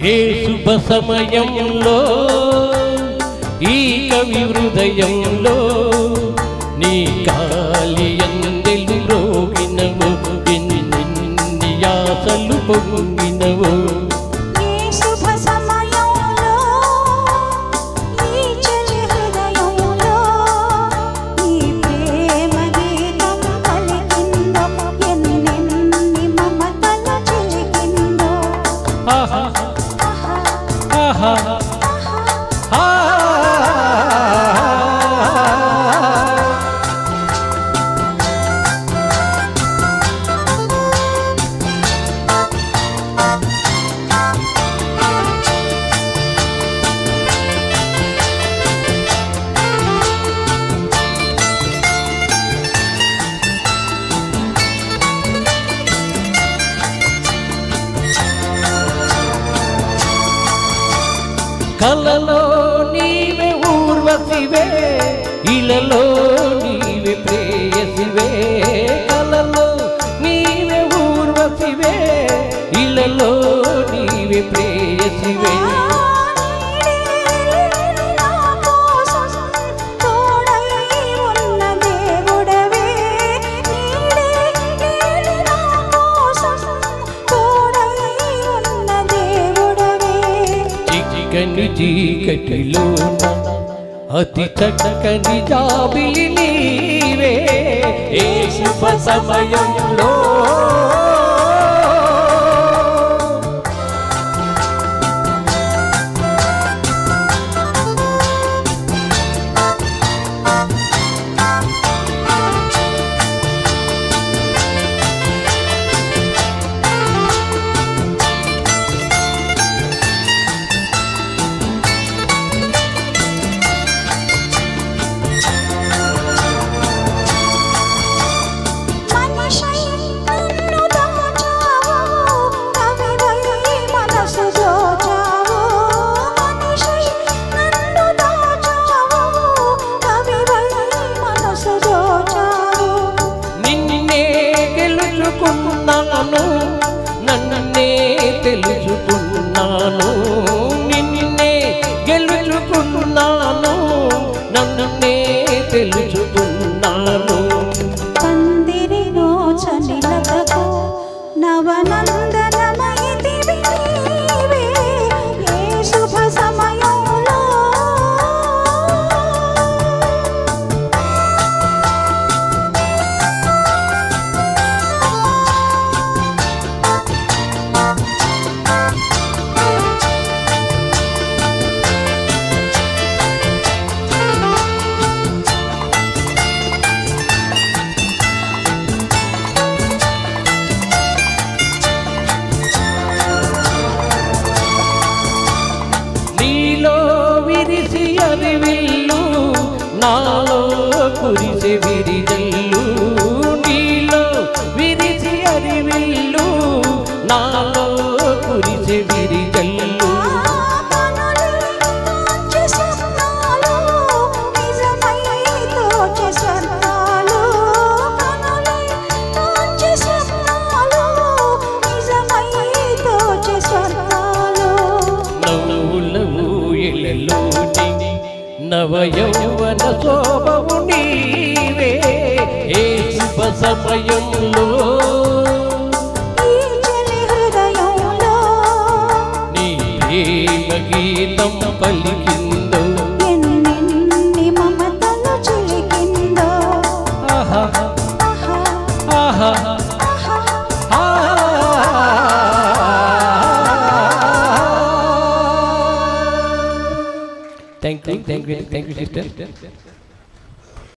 ఏ శుభ సమయంలో ఈ కవి హృదయంలో నీ కాలి అందెలు రోగినవు ఎన్ని ఆశలు పొంగినవు కలలో నీవే ఊర్వశివే ఇలలో నీవే ప్రేయసివే కలలో నీవే ఊర్వశివే ఇలలో నీవే ప్రేయసివే చీకని చీకటిలోన అతి చక్కని జాబిలి నీవే ఏ శుభ సమయంలో నన్నే తెలుసుకున్నాను నిన్నే గెలుచుకున్నాను నన్నే తెలుసుకున్నాను పందిరి రోచనిలతకు నవనందనమైతివి నీవే ఏ శుభ సమయంలో నాలో కురిసే విరిజల్లు నీలో విరిసి అరివిల్లు నాలో కురిసే విరిజల్లు నవ్వుల ఊయలలోని నవయౌవన శోభవు నీవే ఏ శుభ సమయంలో ఈ చలి హృదయంలో నీ ప్రేమ గీతం పలికిందో ఎన్నెన్ని మమతలు చిలికిందో ఆహా ఆహా Thank you, sister.